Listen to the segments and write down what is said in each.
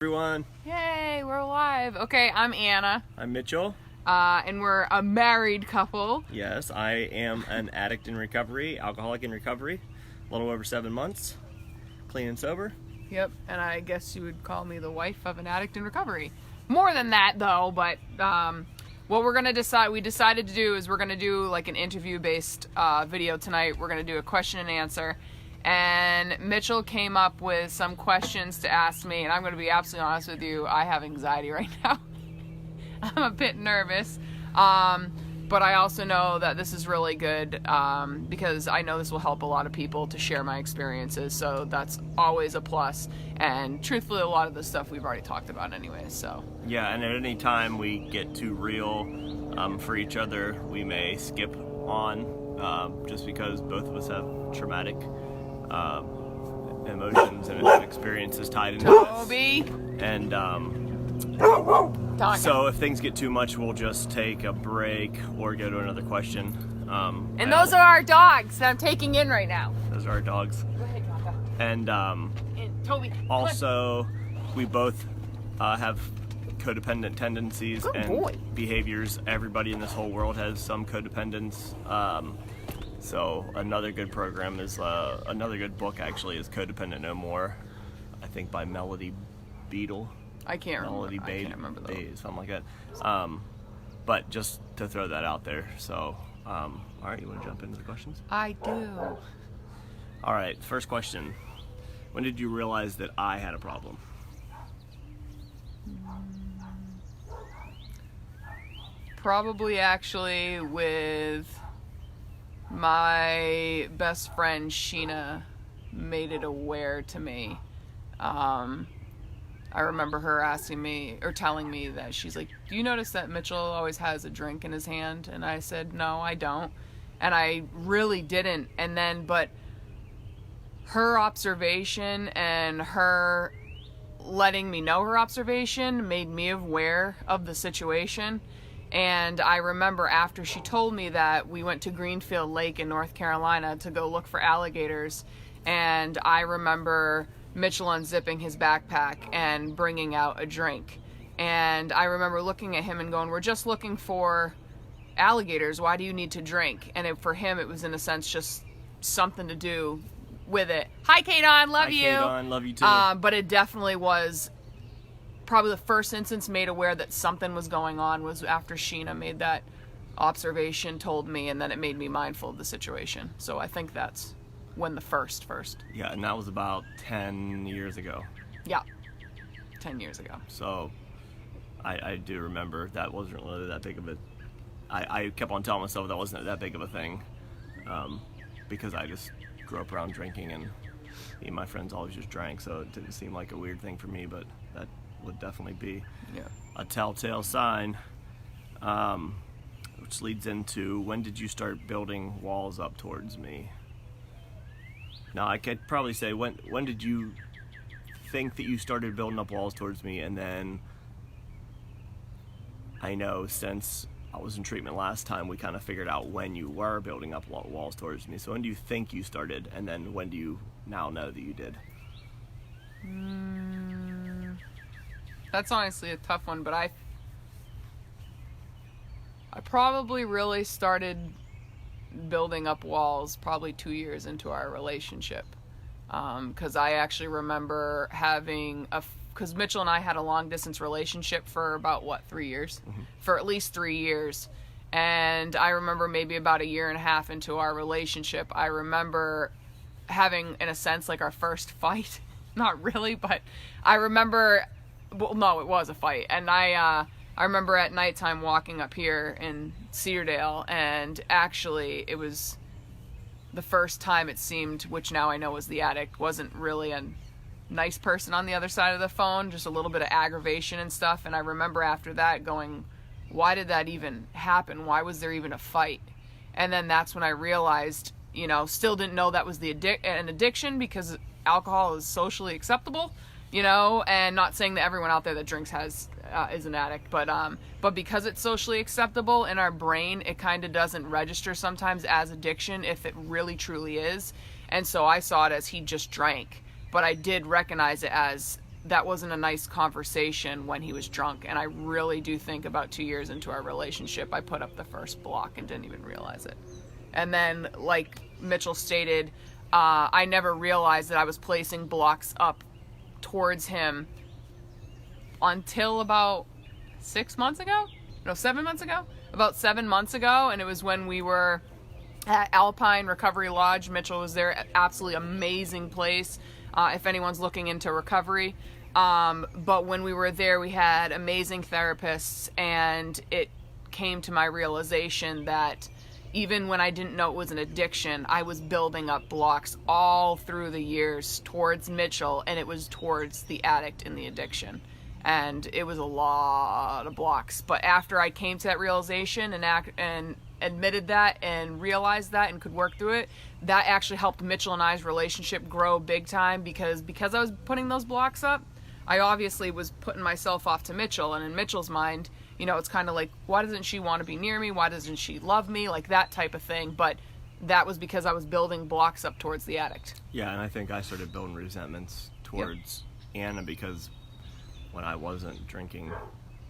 Everyone. Yay, we're live. Okay, I'm Anna. I'm Mitchell. And we're a married couple. Yes, I am an addict in recovery, alcoholic in recovery, a little over 7 months, clean and sober. Yep, and I guess you would call me the wife of an addict in recovery. More than that, though, but what we decided to do is we're going to do like an interview-based video tonight. We're going to do a question and answer. And Mitchell came up with some questions to ask me, and I'm going to be absolutely honest with you, I have anxiety right now. I'm a bit nervous, but I also know that this is really good because I know this will help a lot of people to share my experiences, so that's always a plus. And truthfully, a lot of the stuff we've already talked about anyway, so. Yeah, and at any time we get too real for each other, we may skip on just because both of us have traumatic emotions and experiences tied into Toby. this. And so if things get too much, we'll just take a break or go to another question. And those are our dogs that I'm taking in right now. Those are our dogs. Go ahead, Kaka. And Toby. also, we both have codependent tendencies behaviors. Everybody in this whole world has some codependence. So another good program is another good book actually is Codependent No More, I think by Melody Beadle. I can't remember. Melody I can't remember that. something like that. But just to throw that out there. So, all right, you want to jump into the questions? I do. All right, first question. When did you realize that I had a problem? Probably actually with my best friend Sheena made it aware to me. I remember her asking me or telling me that she's like, do you notice that Mitchell always has a drink in his hand? And I said, no, I don't. And I really didn't. And then, but her observation and her letting me know her observation made me aware of the situation. And I remember after she told me that, we went to Greenfield Lake in North Carolina to go look for alligators. And I remember Mitchell unzipping his backpack and bringing out a drink. And I remember looking at him and going, we're just looking for alligators. Why do you need to drink? And for him, it was in a sense just something to do with it. Hi, Kaydon. Love you. Hi, Kaydon. Love you too. But it definitely was probably the first instance made aware that something was going on was after Sheena made that observation, told me, and then it made me mindful of the situation. So I think that's when the first. Yeah, and that was about 10 years ago. Yeah, 10 years ago. So I do remember that wasn't really that big of a... I kept on telling myself that wasn't that big of a thing because I just grew up around drinking and me and my friends always just drank, so it didn't seem like a weird thing for me, but that would definitely be a telltale sign, which leads into when did you start building walls up towards me? Now I could probably say when did you think that you started building up walls towards me, and then I know since I was in treatment last time we kind of figured out when you were building up walls towards me. So when do you think you started, and then when do you now know that you did? That's honestly a tough one, but I probably really started building up walls probably 2 years into our relationship. Because I actually remember having because Mitchell and I had a long distance relationship for about 3 years? Mm-hmm. For at least 3 years. And I remember maybe about a year and a half into our relationship, I remember having, in a sense, like our first fight. Not really, but I remember... Well, no, it was a fight. And I remember at nighttime walking up here in Cedardale, and actually it was the first time it seemed, which now I know was the addict, wasn't really a nice person on the other side of the phone, just a little bit of aggravation and stuff. And I remember after that going, why did that even happen? Why was there even a fight? And then that's when I realized, still didn't know that was an addiction because alcohol is socially acceptable. And not saying that everyone out there that drinks is an addict, but because it's socially acceptable in our brain, it kind of doesn't register sometimes as addiction if it really truly is. And so I saw it as he just drank, but I did recognize it as that wasn't a nice conversation when he was drunk. And I really do think about 2 years into our relationship, I put up the first block and didn't even realize it. And then, like Mitchell stated, I never realized that I was placing blocks up towards him until about 7 months ago? About 7 months ago. And it was when we were at Alpine Recovery Lodge. Mitchell was there. Absolutely amazing place if anyone's looking into recovery. But when we were there, we had amazing therapists, and it came to my realization that even when I didn't know it was an addiction, I was building up blocks all through the years towards Mitchell, and it was towards the addict and the addiction. And it was a lot of blocks. But after I came to that realization and admitted that and realized that and could work through it, that actually helped Mitchell and I's relationship grow big time, because I was putting those blocks up, I obviously was putting myself off to Mitchell. And in Mitchell's mind, you know, it's kind of like, why doesn't she want to be near me? Why doesn't she love me? Like that type of thing. But that was because I was building blocks up towards the addict. Yeah, and I think I started building resentments towards Anna because when I wasn't drinking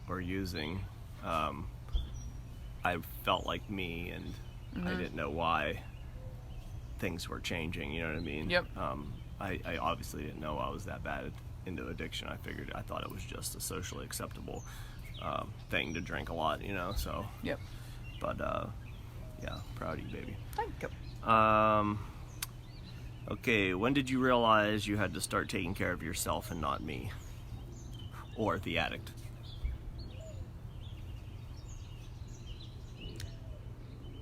or using, I felt like me, and I didn't know why things were changing, you know what I mean? Yep. I obviously didn't know I was that bad into addiction. I thought it was just a socially acceptable thing to drink a lot, you know, so. Yep. But, yeah, proud of you, baby. Thank you. Okay, when did you realize you had to start taking care of yourself and not me? Or the addict?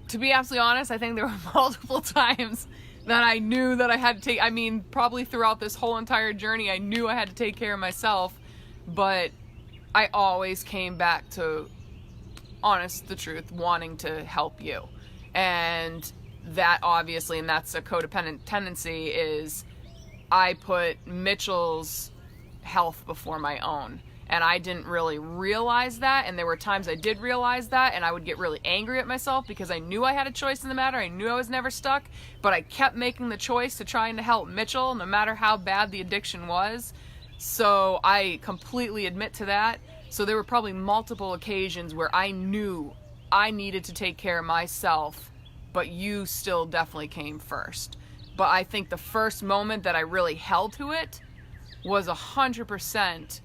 To be absolutely honest, I think there were multiple times that I knew that I had to take, I mean, probably throughout this whole entire journey, I knew I had to take care of myself, but I always came back to, honest, the truth, wanting to help you. And that obviously, and that's a codependent tendency, is I put Mitchell's health before my own. And I didn't really realize that, and there were times I did realize that, and I would get really angry at myself because I knew I had a choice in the matter. I knew I was never stuck, but I kept making the choice to trying to help Mitchell, no matter how bad the addiction was. So I completely admit to that. So there were probably multiple occasions where I knew I needed to take care of myself, but you still definitely came first. But I think the first moment that I really held to it was 100%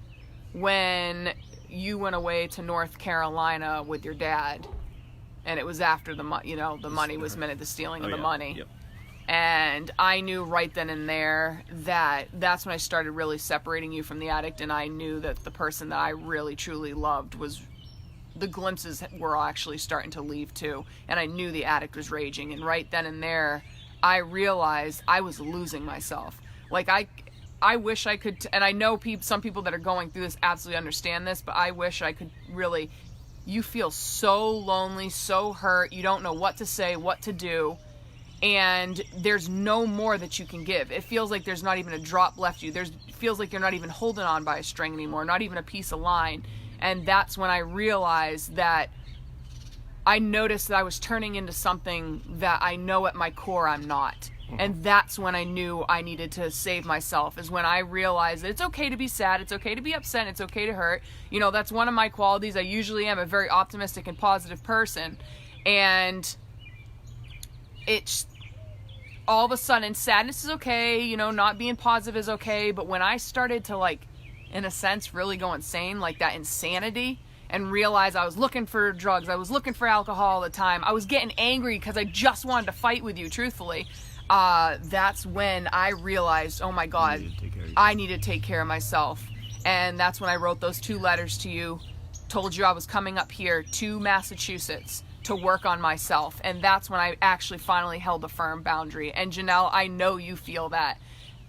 when you went away to North Carolina with your dad, and it was after the money was meant, the stealing of the money. Yep. And I knew right then and there that that's when I started really separating you from the addict, and I knew that the person that I really truly loved was, the glimpses were actually starting to leave too, and I knew the addict was raging. And right then and there, I realized I was losing myself. Like I wish I could, and I know some people that are going through this absolutely understand this, but I wish I could really, you feel so lonely, so hurt, you don't know what to say, what to do, and there's no more that you can give. It feels like there's not even a drop left you. It feels like you're not even holding on by a string anymore, not even a piece of line. And that's when I realized that I noticed that I was turning into something that I know at my core I'm not. And that's when I knew I needed to save myself, is when I realized that it's okay to be sad, it's okay to be upset, it's okay to hurt. You know, that's one of my qualities. I usually am a very optimistic and positive person. And it's all of a sudden, sadness is okay, you know, not being positive is okay. But when I started to, like, in a sense, really go insane, like that insanity, and realize I was looking for drugs, I was looking for alcohol all the time, I was getting angry because I just wanted to fight with you, truthfully. That's when I realized, oh my God, I need to take care of myself. And that's when I wrote those 2 letters to you, told you I was coming up here to Massachusetts to work on myself. And that's when I actually finally held a firm boundary. And Janelle, I know you feel that.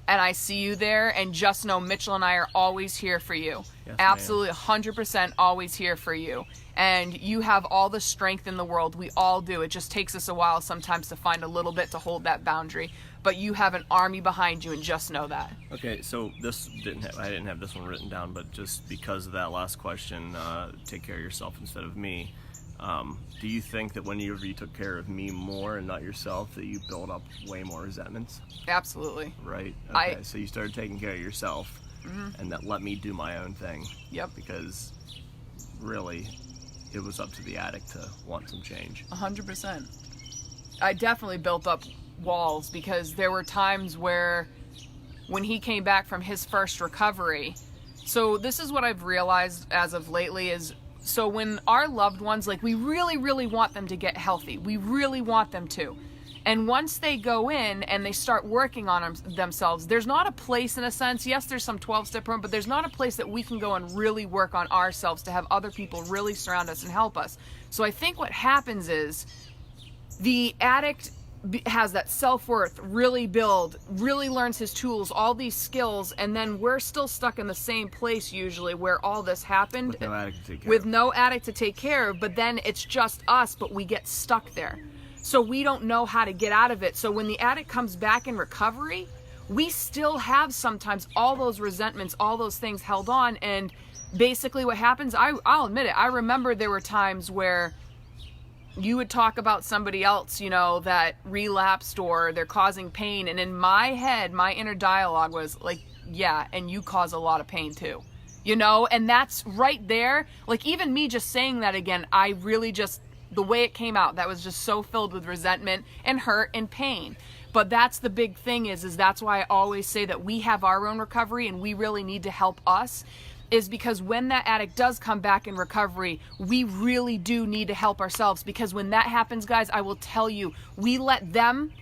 And I see you there, and just know Mitchell and I are always here for you. Yes, absolutely, 100% always here for you. And you have all the strength in the world. We all do. It just takes us a while sometimes to find a little bit to hold that boundary. But you have an army behind you, and just know that. Okay, so I didn't have this one written down, but just because of that last question, take care of yourself instead of me. Do you think that when you took care of me more and not yourself, that you built up way more resentments? Absolutely. Right. Okay. So you started taking care of yourself. and that let me do my own thing. Yep. Because really, it was up to the addict to want some change. 100%. I definitely built up walls because there were times where when he came back from his first recovery. So this is what I've realized as of lately is, so when our loved ones, like, we really, really want them to get healthy. We really want them to. And once they go in and they start working on themselves, there's not a place, in a sense, yes, there's some 12-step program, but there's not a place that we can go and really work on ourselves to have other people really surround us and help us. So I think what happens is the addict has that self-worth, really learns his tools, all these skills, and then we're still stuck in the same place usually where all this happened. With no addict to take care with of. no addict to take care of, but then it's just us, but we get stuck there. So we don't know how to get out of it. So when the addict comes back in recovery, we still have sometimes all those resentments, all those things held on. And basically what happens, I'll admit it, I remember there were times where you would talk about somebody else, you know, that relapsed or they're causing pain. And in my head, my inner dialogue was like, yeah, and you cause a lot of pain too. You know, and that's right there. Like, even me just saying that again, I really just, the way it came out, that was just so filled with resentment and hurt and pain. But that's the big thing is that's why I always say that we have our own recovery and we really need to help us, is because when that addict does come back in recovery, we really do need to help ourselves. Because when that happens, guys, I will tell you, we let them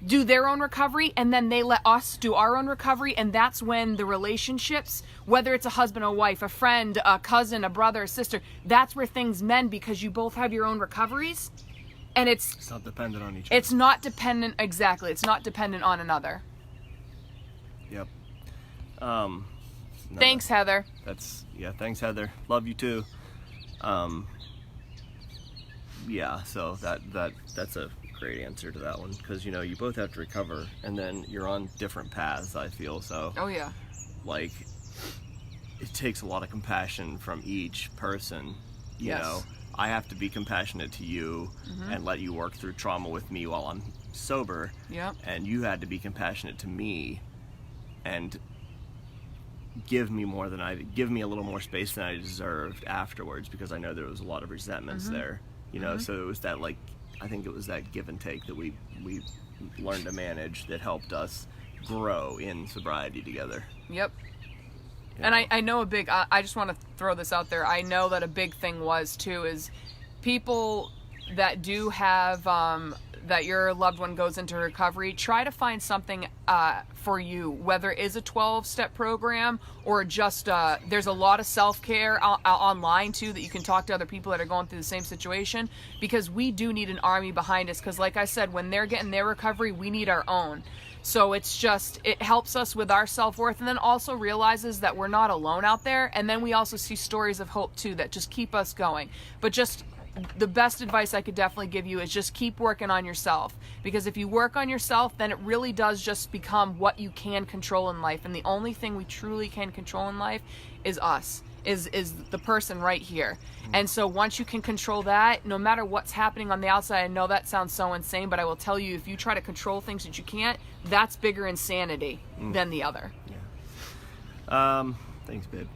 do their own recovery and then they let us do our own recovery, and that's when the relationships, whether it's a husband or wife, a friend, a cousin, a brother, a sister, that's where things mend, because you both have your own recoveries and it's not dependent on each other. It's not dependent, exactly, it's not dependent on another. Yep. Thanks, Heather. Thanks, Heather, love you too. So that's a great answer to that one, because, you know, you both have to recover and then you're on different paths, I feel. So oh yeah, like, it takes a lot of compassion from each person, you know. I have to be compassionate to you and let you work through trauma with me while I'm sober. Yep. And you had to be compassionate to me and give me a little more space than I deserved afterwards, because I know there was a lot of resentments there, you know. So it was that, like, I think it was that give and take that we learned to manage that helped us grow in sobriety together. Yep. You And know? I know I just want to throw this out there. I know that a big thing was too is people that do have that your loved one goes into recovery, try to find something for you, whether it is a 12-step program or just there's a lot of self-care online too that you can talk to other people that are going through the same situation, because we do need an army behind us, because like I said, when they're getting their recovery, we need our own. So it's just, it helps us with our self-worth, and then also realizes that we're not alone out there. And then we also see stories of hope too that just keep us going. But just the best advice I could definitely give you is just keep working on yourself, because if you work on yourself, then it really does just become what you can control in life. And the only thing we truly can control in life is us, is the person right here. And so once you can control that, no matter what's happening on the outside, I know that sounds so insane, but I will tell you, if you try to control things that you can't, that's bigger insanity than the other. Yeah. Thanks, babe.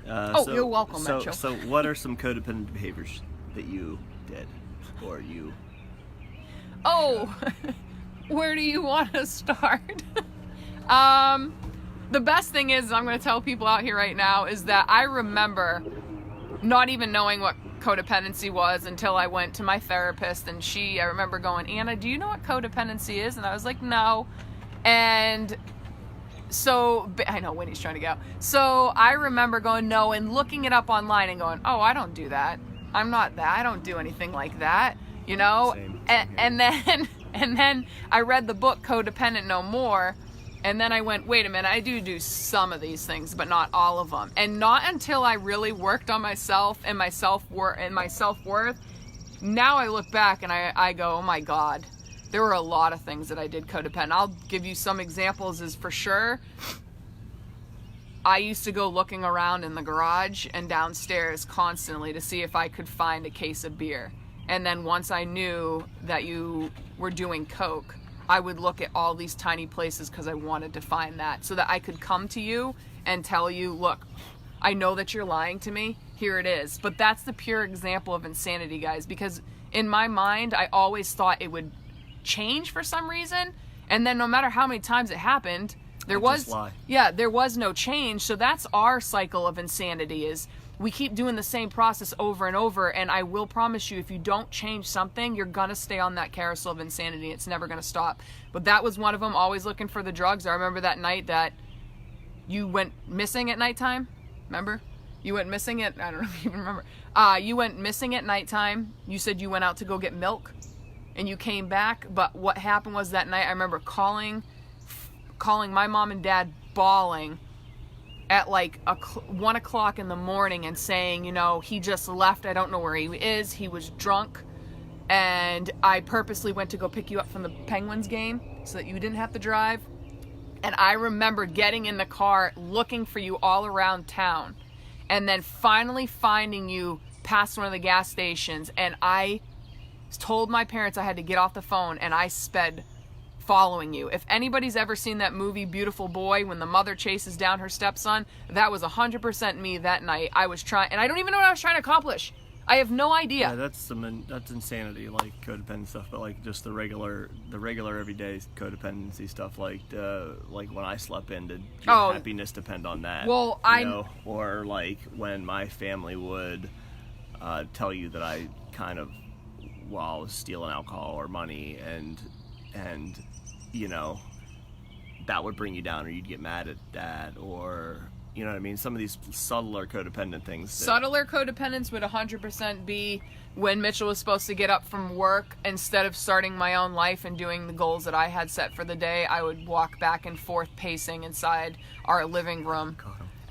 You're welcome, Mitchell. So what are some codependent behaviors that you did, or you? Where do you want to start? The best thing is, I'm going to tell people out here right now, is that I remember not even knowing what codependency was until I went to my therapist, and I remember going, Anna, do you know what codependency is? And I was like, no. And so, I know Winnie's trying to get out. So I remember going, no, and looking it up online and going, oh, I don't do that. I'm not that. I don't do anything like that, you know? Same. And then I read the book Codependent No More, and then I went, wait a minute, I do some of these things, but not all of them. And not until I really worked on myself and my self-worth, now I look back and I go, oh my God, there were a lot of things that I did codependent. I'll give you some examples. Is for sure, I used to go looking around in the garage and downstairs constantly to see if I could find a case of beer. And then once I knew that you were doing coke, I would look at all these tiny places because I wanted to find that, so that I could come to you and tell you, look, I know that you're lying to me. Here it is. But that's the pure example of insanity, guys, because in my mind, I always thought it would change for some reason. And then no matter how many times it happened, there was no change. So that's our cycle of insanity, is we keep doing the same process over and over. And I will promise you, if you don't change something, you're going to stay on that carousel of insanity. It's never going to stop. But that was one of them, always looking for the drugs. I remember that night that you went missing at nighttime. Remember? You went missing at, I don't even remember. You went missing at nighttime. You said you went out to go get milk and you came back. But what happened was that night, I remember calling my mom and dad, bawling at like 1 o'clock in the morning and saying, you know, he just left. I don't know where he is. He was drunk. And I purposely went to go pick you up from the Penguins game so that you didn't have to drive. And I remember getting in the car, looking for you all around town, and then finally finding you past one of the gas stations. And I told my parents I had to get off the phone, and I sped following you. If anybody's ever seen that movie Beautiful Boy, when the mother chases down her stepson, that was 100% me that night. I was trying, and I don't even know what I was trying to accomplish. I have no idea. Yeah, that's insanity, like codependent stuff, but like just the regular everyday codependency stuff, like when I slept in, did your happiness depend on that? Well, or like when my family would tell you that I kind of, I was stealing alcohol or money, and you know, that would bring you down, or you'd get mad at that, or you know what I mean? Some of these subtler codependent things. Subtler codependence would 100% be when Mitchell was supposed to get up from work. Instead of starting my own life and doing the goals that I had set for the day, I would walk back and forth pacing inside our living room.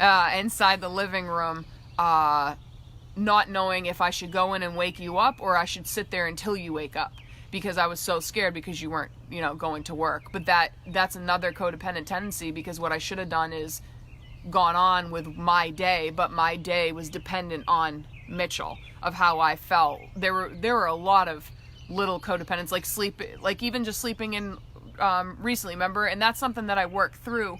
Inside the living room, not knowing if I should go in and wake you up or I should sit there until you wake up, because I was so scared because you weren't, you know, going to work. But that's another codependent tendency, because what I should have done is gone on with my day, but my day was dependent on Mitchell, of how I felt. There were a lot of little codependents, like even just sleeping in recently, remember? And that's something that I worked through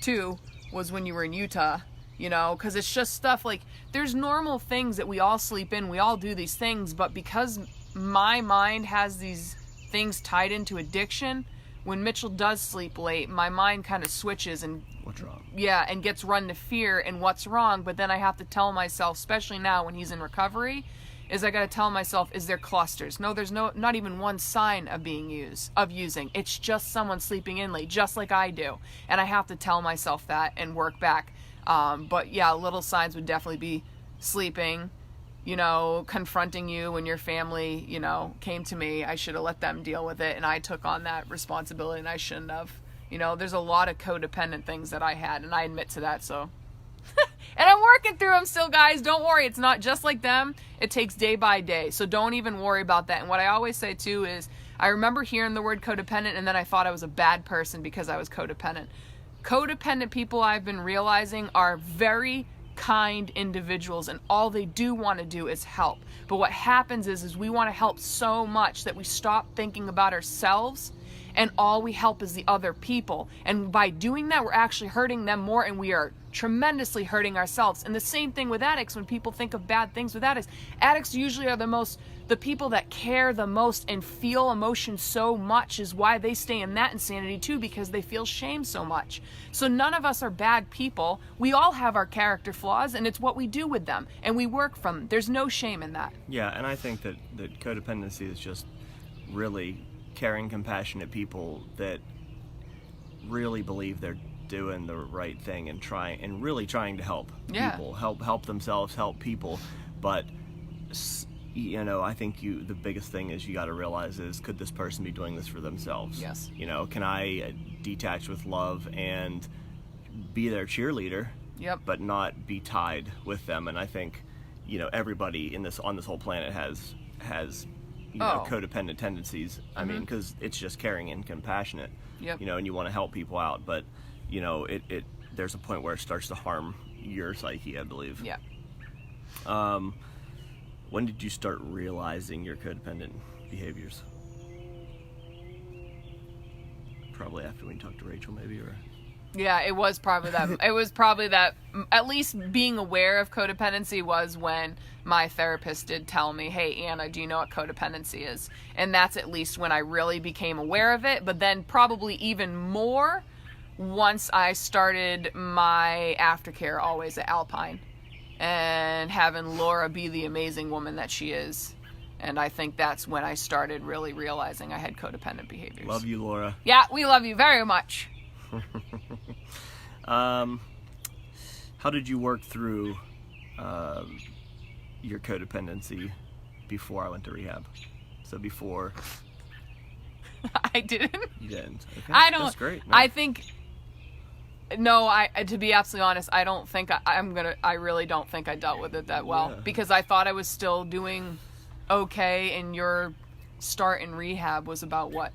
too, was when you were in Utah, you know, because it's just stuff like, there's normal things that we all sleep in, we all do these things, but because my mind has these things tied into addiction, when Mitchell does sleep late, my mind kind of switches and what's wrong? Yeah, and gets run to fear and what's wrong. But then I have to tell myself, especially now when he's in recovery, is I got to tell myself, is there clusters? No, there's not even one sign of using. It's just someone sleeping in late, just like I do. And I have to tell myself that and work back. But yeah, little signs would definitely be sleeping, you know, confronting you when your family, you know, came to me. I should have let them deal with it, and I took on that responsibility, and I shouldn't have. You know, there's a lot of codependent things that I had, and I admit to that, so. And I'm working through them still, guys. Don't worry. It's not just like them. It takes day by day, so don't even worry about that. And what I always say, too, is I remember hearing the word codependent, and then I thought I was a bad person because I was codependent. Codependent people, I've been realizing, are very kind individuals, and all they do want to do is help. But what happens is we want to help so much that we stop thinking about ourselves, and all we help is the other people. And by doing that, we're actually hurting them more, and we are tremendously hurting ourselves. And the same thing with addicts. When people think of bad things with addicts usually are the people that care the most and feel emotion so much, is why they stay in that insanity too, because they feel shame so much. So none of us are bad people. We all have our character flaws, and it's what we do with them, and we work from them. There's no shame in that. Yeah, and I think that codependency is just really caring, compassionate people that really believe they're doing the right thing and really trying to help people, help themselves, help people. But you know, I think the biggest thing is you got to realize is, could this person be doing this for themselves? Yes. You know, can I detach with love and be their cheerleader? Yep. But not be tied with them. And I think, you know, everybody on this whole planet has you know, codependent tendencies. I mean, because it's just caring and compassionate. Yep. You know, and you want to help people out, but you know, there's a point where it starts to harm your psyche, I believe. Yeah. When did you start realizing your codependent behaviors? Probably after when you talked to Rachel, maybe, or? Yeah, it was probably that. It was probably that. At least being aware of codependency was when my therapist did tell me, "Hey, Anna, do you know what codependency is?" And that's at least when I really became aware of it. But then probably even more once I started my aftercare always at Alpine and having Laura be the amazing woman that she is. And I think that's when I started really realizing I had codependent behaviors. Love you, Laura. Yeah, we love you very much. How did you work through your codependency before I went to rehab? So before I didn't. you didn't. Okay. I don't. That's great. No. I think. No, to be absolutely honest, I don't think I really don't think I dealt with it that well because I thought I was still doing okay, and your start in rehab was about what,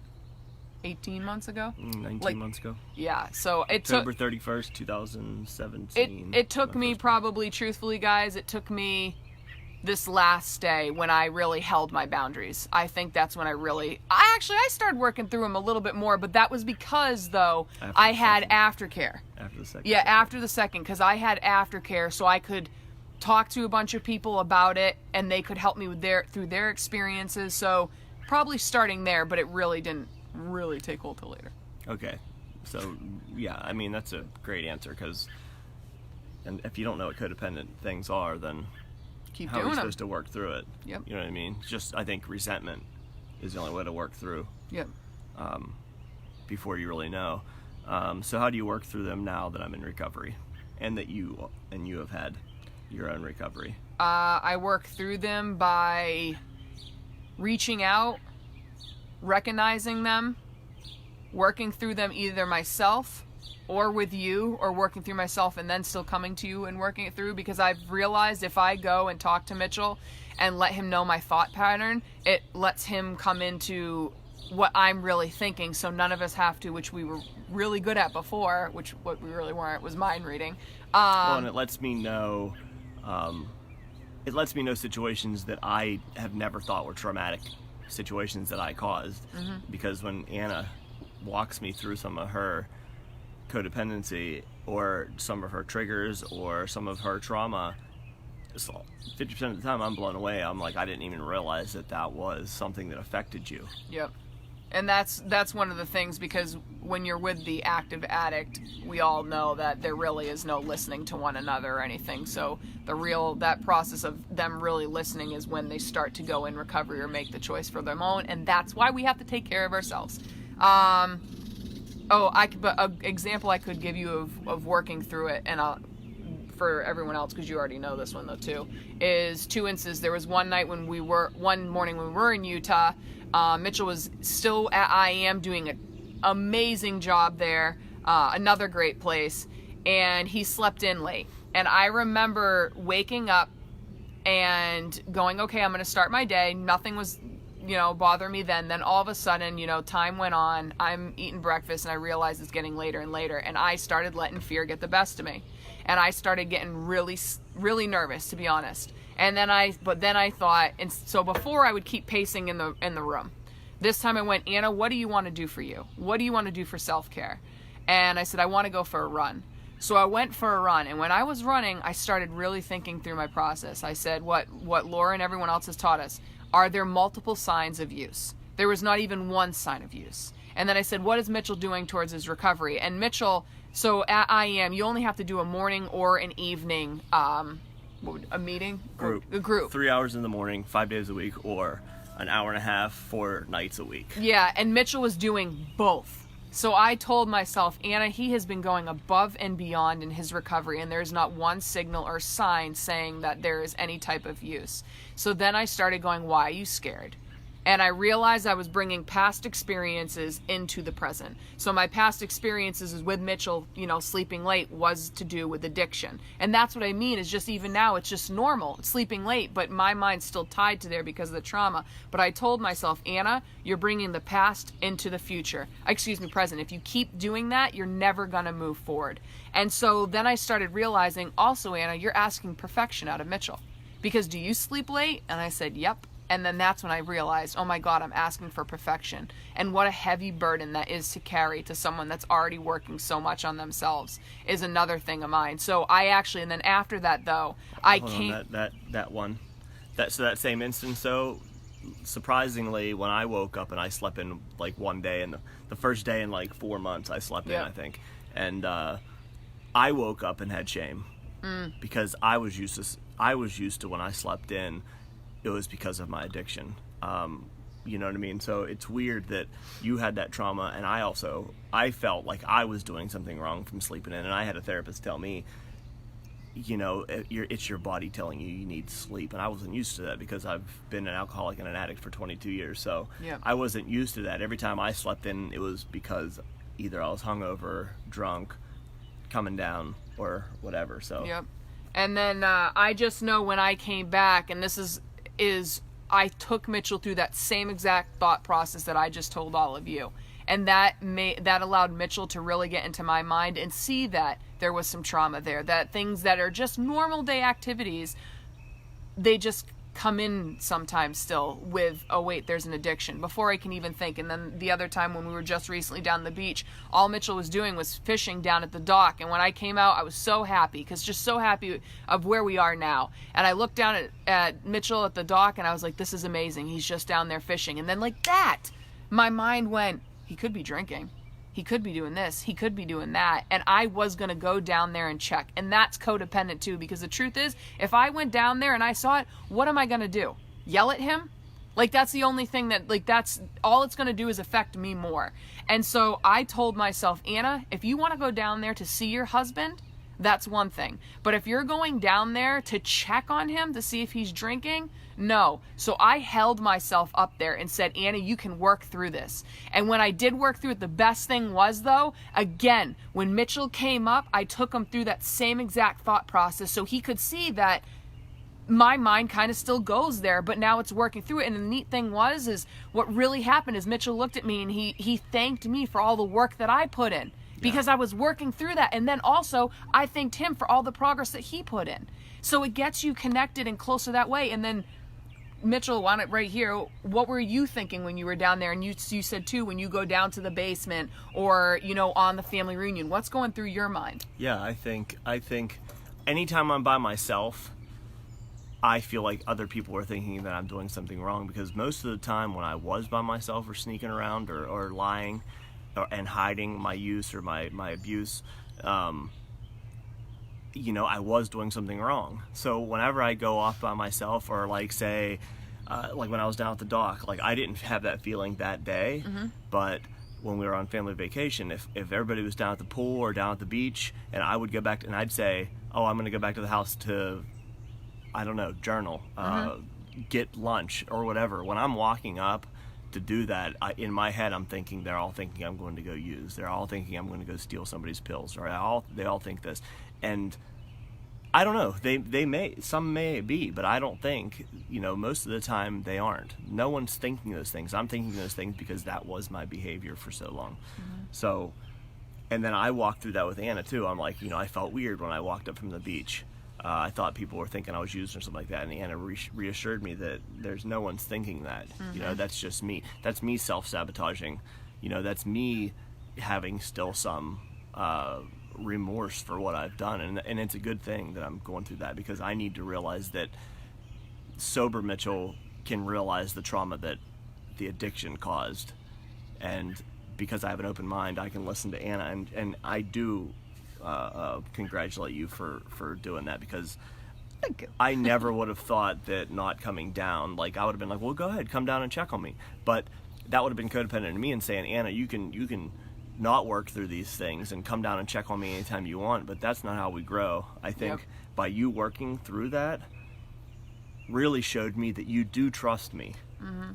18 months ago? 19 months ago. Yeah, so it October took 31st, 2017. it took me probably, truthfully, guys, it took me this last day when I really held my boundaries. I think that's when I started working through them a little bit more, but that was because, though, I had aftercare. After the second. Yeah, after the second, because I had aftercare, so I could talk to a bunch of people about it, and they could help me with through their experiences. So probably starting there, but it really didn't really take hold till later. Okay, so yeah, I mean that's a great answer because, and if you don't know what codependent things are, then Keep how are doing you them. supposed to work through it? Yep. You know what I mean? Just I think resentment is the only way to work through. Yep. Before you really know. So how do you work through them now that I'm in recovery, and that you have had your own recovery? I work through them by reaching out, recognizing them, working through them either myself or with you, or working through myself and then still coming to you and working it through, because I've realized if I go and talk to Mitchell and let him know my thought pattern, it lets him come into what I'm really thinking, so none of us have to, which we were really good at before, which what we really weren't was mind reading. Well, and it lets me know situations that I have never thought were traumatic situations that I caused. Mm-hmm. Because when Anna walks me through some of her codependency or some of her triggers or some of her trauma, 50% of the time I'm blown away. I'm like, I didn't even realize that was something that affected you. Yep. And that's one of the things, because when you're with the active addict, we all know that there really is no listening to one another or anything. So that process of them really listening is when they start to go in recovery or make the choice for their own, and that's why we have to take care of ourselves. But an example I could give you of working through it, and for everyone else, because you already know this one though too, is 2 instances. There was one morning when we were in Utah. Mitchell was still at IEM doing an amazing job there, another great place, and he slept in late. And I remember waking up and going, okay, I'm going to start my day. Nothing was, bothering me then. Then all of a sudden, time went on. I'm eating breakfast and I realized it's getting later and later. And I started letting fear get the best of me. And I started getting really, really nervous, to be honest. And then I thought, and so before I would keep pacing in the room. This time I went, Anna, what do you want to do for you? What do you want to do for self-care? And I said, I want to go for a run. So I went for a run, and when I was running, I started really thinking through my process. I said, what Laura and everyone else has taught us, are there multiple signs of use? There was not even one sign of use. And then I said, what is Mitchell doing towards his recovery? And Mitchell, so at IEM, you only have to do a morning or an evening, a meeting? A group. 3 hours in the morning, 5 days a week, or an hour and a half, 4 nights a week. Yeah, and Mitchell was doing both. So I told myself, Anna, he has been going above and beyond in his recovery, and there's not one signal or sign saying that there is any type of use. So then I started going, why are you scared? And I realized I was bringing past experiences into the present. So my past experiences with Mitchell, sleeping late, was to do with addiction. And that's what I mean, is just even now, it's just normal. It's sleeping late, but my mind's still tied to there because of the trauma. But I told myself, Anna, you're bringing the past into the future. Present. If you keep doing that, you're never going to move forward. And so then I started realizing, also, Anna, you're asking perfection out of Mitchell. Because do you sleep late? And I said, yep. And then that's when I realized, oh my God, I'm asking for perfection. And what a heavy burden that is to carry to someone that's already working so much on themselves is another thing of mine. So I actually, and then after that though, Hold on, that same instance though, surprisingly, when I woke up and I slept in like one day, and the first day in like 4 months I slept in, I think, and I woke up and had shame because I was used to when I slept in, it was because of my addiction. You know what I mean? So it's weird that you had that trauma, and I felt like I was doing something wrong from sleeping in, and I had a therapist tell me, you know, it's your body telling you need sleep. And I wasn't used to that because I've been an alcoholic and an addict for 22 years. So I wasn't used to that. Every time I slept in, it was because either I was hungover, drunk, coming down, or whatever. So and then I just know when I came back, and this is I took Mitchell through that same exact thought process that I just told all of you. And that allowed Mitchell to really get into my mind and see that there was some trauma there, that things that are just normal day activities, they just come in sometimes still with, oh wait, there's an addiction, before I can even think. And then the other time when we were just recently down the beach, all Mitchell was doing was fishing down at the dock. And when I came out, I was so happy, because just so happy of where we are now. And I looked down at Mitchell at the dock, and I was like, this is amazing. He's just down there fishing. And then like that, my mind went, he could be drinking. He could be doing this. He could be doing that. And I was going to go down there and check. And that's codependent too, because the truth is, if I went down there and I saw it, what am I going to do? Yell at him? Like, that's the only thing that, like, that's all it's going to do is affect me more. And so I told myself, Anna, if you want to go down there to see your husband, that's one thing. But if you're going down there to check on him to see if he's drinking, no. So I held myself up there and said, Anna, you can work through this. And when I did work through it, the best thing was, though, again, when Mitchell came up, I took him through that same exact thought process so he could see that my mind kind of still goes there, but now it's working through it. And the neat thing is what really happened is Mitchell looked at me and he thanked me for all the work that I put in, because I was working through that. And then also I thanked him for all the progress that he put in. So it gets you connected and closer that way. And then Mitchell, on it right here, what were you thinking when you were down there? And you said too, when you go down to the basement or, you know, on the family reunion, what's going through your mind? Yeah, I think anytime I'm by myself, I feel like other people are thinking that I'm doing something wrong, because most of the time when I was by myself or sneaking around or lying and hiding my use or my abuse, you know, I was doing something wrong. So whenever I go off by myself, or like say, like when I was down at the dock, like I didn't have that feeling that day, but when we were on family vacation, if everybody was down at the pool or down at the beach, and I would go back and I'd say, oh, I'm going to go back to the house to, I don't know, journal, get lunch or whatever. When I'm walking up to do that, in my head I'm thinking they're all thinking I'm going to go use. They're all thinking I'm going to go steal somebody's pills, or they all think this. And I don't know, some may be, but I don't think, you know, most of the time they aren't. No one's thinking those things. I'm thinking those things because that was my behavior for so long. So, and then I walked through that with Anna too. I'm like, you know, I felt weird when I walked up from the beach. I thought people were thinking I was using or something like that, and Anna reassured me that there's no one's thinking that. You know, that's just me. That's me self-sabotaging. You know, that's me having still some remorse for what I've done, and it's a good thing that I'm going through that, because I need to realize that sober Mitchell can realize the trauma that the addiction caused, and because I have an open mind, I can listen to Anna, and I do congratulate you for doing that, because I never would have thought that not coming down, like I would have been like, well, go ahead, come down and check on me, but that would have been codependent to me and saying, Anna, you can not work through these things and come down and check on me anytime you want. But that's not how we grow. I think by you working through that really showed me that you do trust me.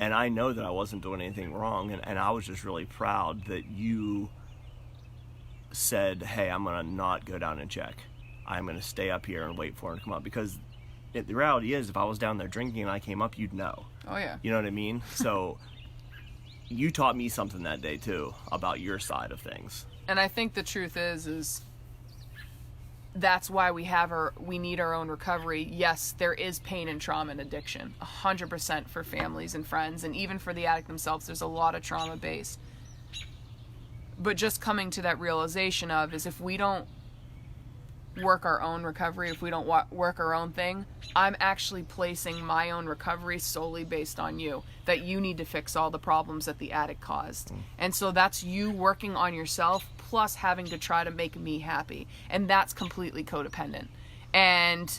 And I know that I wasn't doing anything wrong, and I was just really proud that you said, hey, I'm gonna not go down and check. I'm gonna stay up here and wait for him to come up, because the reality is, if I was down there drinking and I came up, you'd know. Oh yeah. You know what I mean? So you taught me something that day too about your side of things. And I think the truth is that's why we need our own recovery. Yes, there is pain and trauma and addiction, 100% for families and friends, and even for the addict themselves. There's a lot of trauma based. But just coming to that realization of is if we don't work our own recovery, if we don't work our own thing, I'm actually placing my own recovery solely based on you, that you need to fix all the problems that the addict caused. And so that's you working on yourself plus having to try to make me happy, and that's completely codependent. And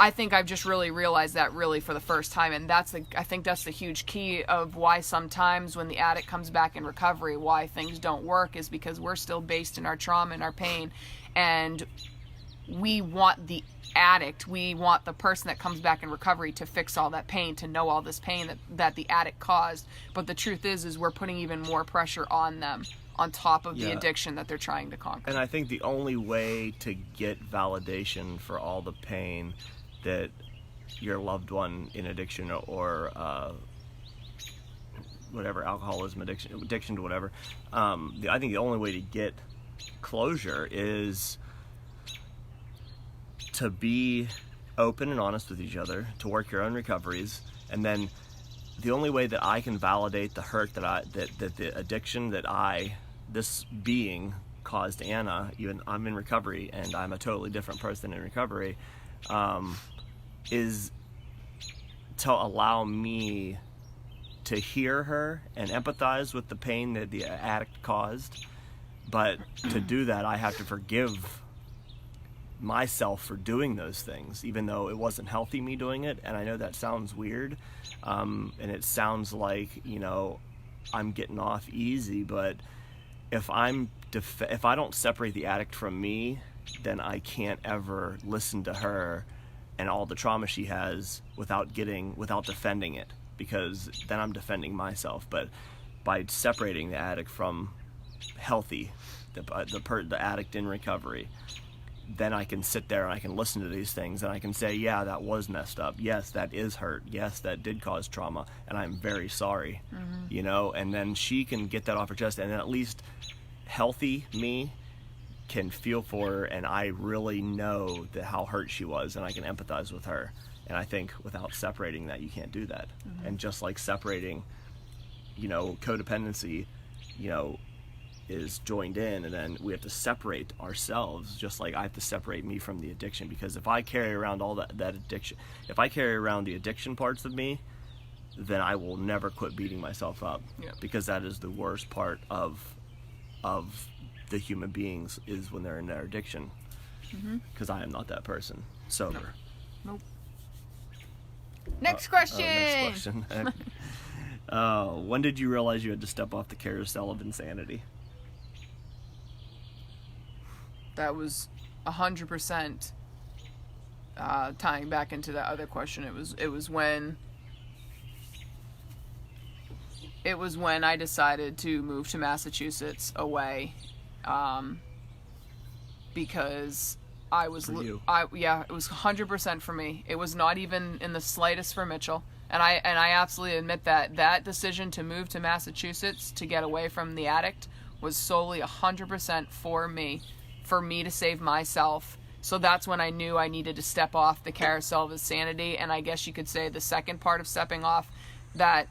I think I've just really realized that really for the first time, and I think that's the huge key of why sometimes when the addict comes back in recovery, why things don't work, is because we're still based in our trauma and our pain. And we want the addict, we want the person that comes back in recovery to fix all that pain, to know all this pain that the addict caused. But the truth is we're putting even more pressure on them on top of the addiction that they're trying to conquer. And I think the only way to get validation for all the pain that your loved one in addiction or whatever, alcoholism, addiction to whatever, I think the only way to get closure is to be open and honest with each other, to work your own recoveries, and then the only way that I can validate the hurt that the addiction that this being caused Anna, even I'm in recovery and I'm a totally different person in recovery, is to allow me to hear her and empathize with the pain that the addict caused. But to do that, I have to forgive myself for doing those things, even though it wasn't healthy me doing it. And I know that sounds weird, and it sounds like, I'm getting off easy, but if I don't separate the addict from me, then I can't ever listen to her and all the trauma she has without defending it, because then I'm defending myself. But by separating the addict from healthy, the addict in recovery, then I can sit there and I can listen to these things and I can say, yeah, that was messed up. Yes, that is hurt. Yes, that did cause trauma, and I'm very sorry. And then she can get that off her chest, and then at least healthy me can feel for her, and I really know how hurt she was, and I can empathize with her. And I think without separating that, you can't do that. And just like separating, codependency, is joined in, and then we have to separate ourselves, just like I have to separate me from the addiction. Because if I carry around all that addiction, if I carry around the addiction parts of me, then I will never quit beating myself up. Because that is the worst part of the human beings, is when they're in their addiction. Because I am not that person sober. Nope. Next question. Next question. When did you realize you had to step off the carousel of insanity? That was 100% tying back into that other question. It was when I decided to move to Massachusetts away, because I was For you. It was 100% for me. It was not even in the slightest for Mitchell. And I absolutely admit that decision to move to Massachusetts to get away from the addict was solely 100% for me to save myself. So that's when I knew I needed to step off the carousel of insanity. And I guess you could say the second part of stepping off that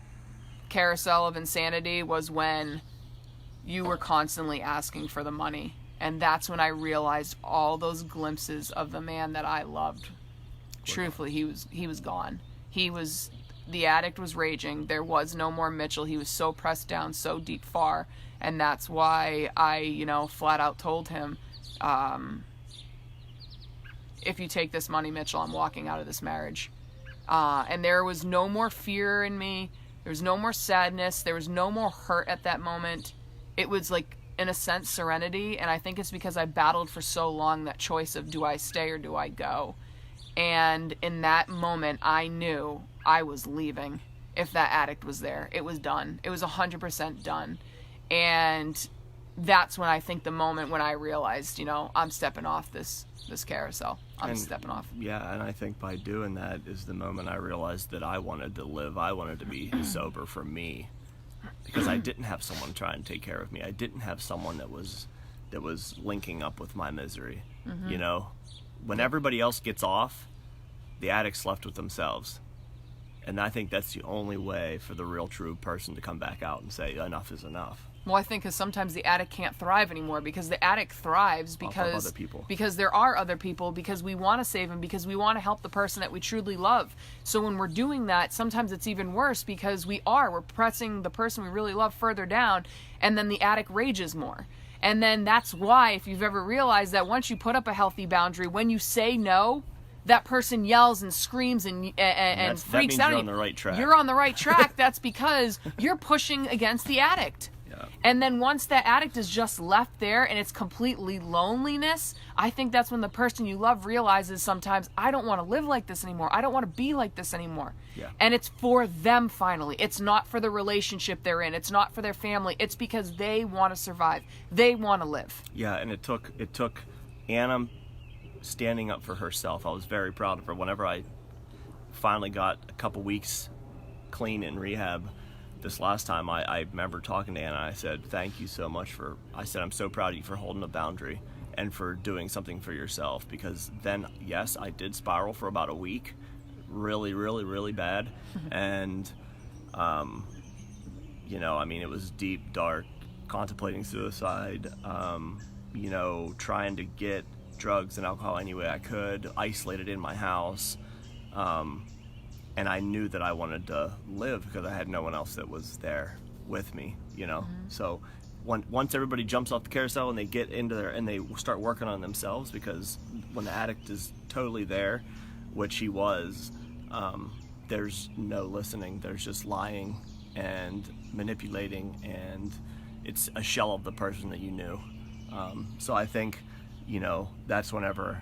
carousel of insanity was when you were constantly asking for the money. And that's when I realized all those glimpses of the man that I loved. Truthfully, he was gone. The addict was raging. There was no more Mitchell. He was so pressed down, so deep far. And that's why I, flat out told him, if you take this money, Mitchell, I'm walking out of this marriage. And there was no more fear in me. There was no more sadness. There was no more hurt at that moment. It was like, in a sense, serenity. And I think it's because I battled for so long that choice of, do I stay or do I go? And in that moment, I knew I was leaving. If that addict was there, it was done. It was 100% done. And that's when I think the moment when I realized, I'm stepping off this carousel. I'm stepping off. Yeah, and I think by doing that is the moment I realized that I wanted to live. I wanted to be sober for me, because I didn't have someone try and take care of me. I didn't have someone that was linking up with my misery. You know, when everybody else gets off, the addict's left with themselves. And I think that's the only way for the real true person to come back out and say enough is enough. Well, I think because sometimes the addict can't thrive anymore, because the addict thrives because other people. Because there are other people, because we want to save them, because we want to help the person that we truly love. So when we're doing that, sometimes it's even worse, because we're pressing the person we really love further down, and then the addict rages more. And then that's why, if you've ever realized that once you put up a healthy boundary, when you say no, that person yells and screams and freaks out. You're on the right track. You're on the right track. That's because you're pushing against the addict. Yeah. And then once that addict is just left there and it's completely loneliness, I think that's when the person you love realizes sometimes, I don't want to live like this anymore. I don't want to be like this anymore. Yeah. And it's for them finally. It's not for the relationship they're in. It's not for their family. It's because they want to survive. They want to live. Yeah, and it took Anna standing up for herself. I was very proud of her. Whenever I finally got a couple weeks clean in rehab this last time, I remember talking to Anna. I said, thank you so much I said, I'm so proud of you for holding a boundary and for doing something for yourself, because then, yes, I did spiral for about a week, really, really, really bad. And, you know, I mean, it was deep, dark, contemplating suicide, you know, trying to get drugs and alcohol any way I could, isolated in my house, and I knew that I wanted to live because I had no one else that was there with me, you know. So once everybody jumps off the carousel and they get into there and they start working on themselves, because when the addict is totally there, which he was, there's no listening. There's just lying and manipulating, and it's a shell of the person that you knew. So I think, you know, that's whenever,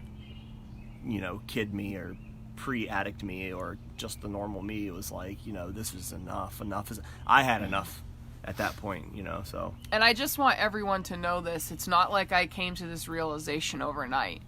you know, kid me or pre-addict me or just the normal me, it was like, you know, this is enough. I had enough at that point, you know, so. And I just want everyone to know this. It's not like I came to this realization overnight.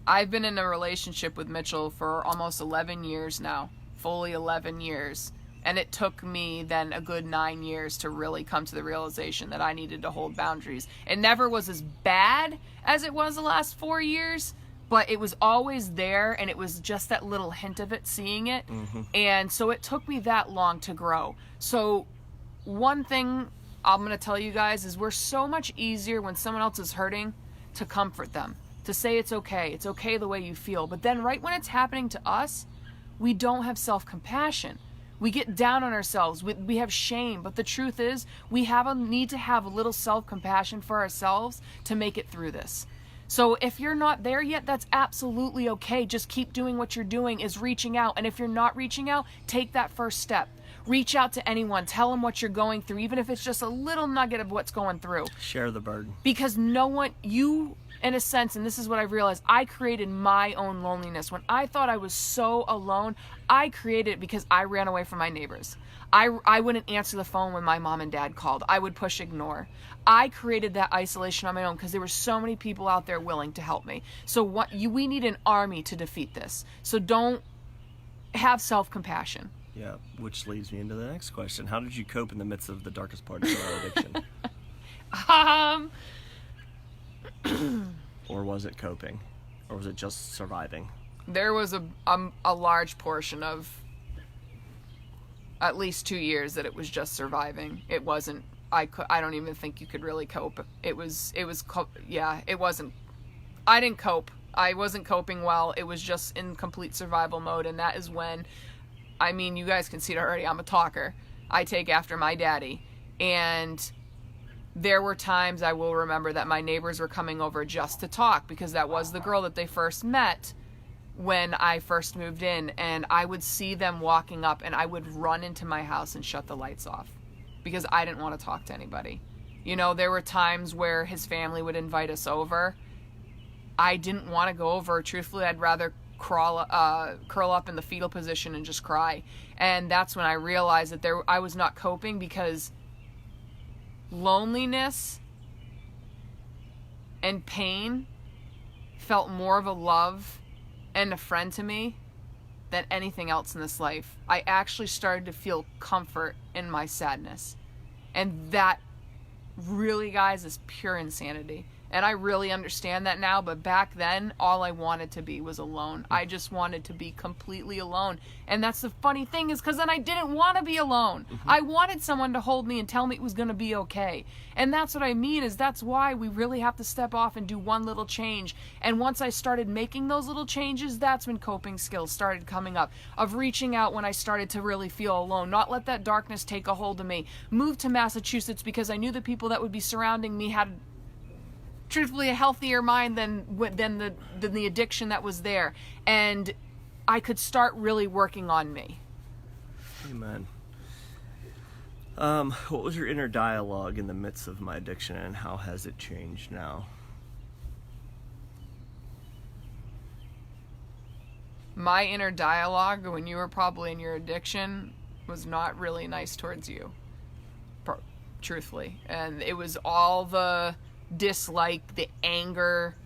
I've been in a relationship with Mitchell for almost 11 years now, fully 11 years. And it took me then a good 9 years to really come to the realization that I needed to hold boundaries. It never was as bad as it was the last 4 years, but it was always there, and it was just that little hint of it, seeing it. And so it took me that long to grow. So one thing I'm going to tell you guys is we're so much easier when someone else is hurting to comfort them, to say it's okay the way you feel. But then right when it's happening to us, we don't have self-compassion. We get down on ourselves. We have shame. But the truth is, we need to have a little self-compassion for ourselves to make it through this. So if you're not there yet, that's absolutely okay. Just keep doing what you're doing, is reaching out. And if you're not reaching out, take that first step. Reach out to anyone. Tell them what you're going through, even if it's just a little nugget of what's going through. Share the burden. Because no one, you, in a sense, and this is what I've realized, I created my own loneliness. When I thought I was so alone, I created it because I ran away from my neighbors. I wouldn't answer the phone when my mom and dad called. I would push ignore. I created that isolation on my own because there were so many people out there willing to help me. So we need an army to defeat this. So don't have self-compassion. Yeah, which leads me into the next question. How did you cope in the midst of the darkest part of your addiction? Or was it coping? Or was it just surviving? There was a large portion of at least 2 years that it was just surviving. It wasn't, I don't even think you could really cope. It wasn't, I didn't cope. I wasn't coping well. It was just in complete survival mode. And that is when, I mean, you guys can see it already. I'm a talker. I take after my daddy. And there were times I will remember that my neighbors were coming over just to talk, because that was the girl that they first met when I first moved in, and I would see them walking up and I would run into my house and shut the lights off because I didn't want to talk to anybody. You know, there were times where his family would invite us over. I didn't want to go over. Truthfully, I'd rather curl up in the fetal position and just cry. And that's when I realized that I was not coping, because loneliness and pain felt more of a love and a friend to me than anything else in this life. I actually started to feel comfort in my sadness. And that really, guys, is pure insanity. And I really understand that now, but back then, all I wanted to be was alone. I just wanted to be completely alone. And that's the funny thing, is because then I didn't want to be alone. I wanted someone to hold me and tell me it was going to be okay. And that's what I mean, is that's why we really have to step off and do one little change. And once I started making those little changes, that's when coping skills started coming up. Of reaching out when I started to really feel alone. Not let that darkness take a hold of me. Moved to Massachusetts because I knew the people that would be surrounding me had truthfully a healthier mind than the addiction that was there, and I could start really working on me. Amen. What was your inner dialogue in the midst of my addiction, and how has it changed now? My inner dialogue when you were probably in your addiction was not really nice towards you, truthfully, and it was all the dislike, the anger,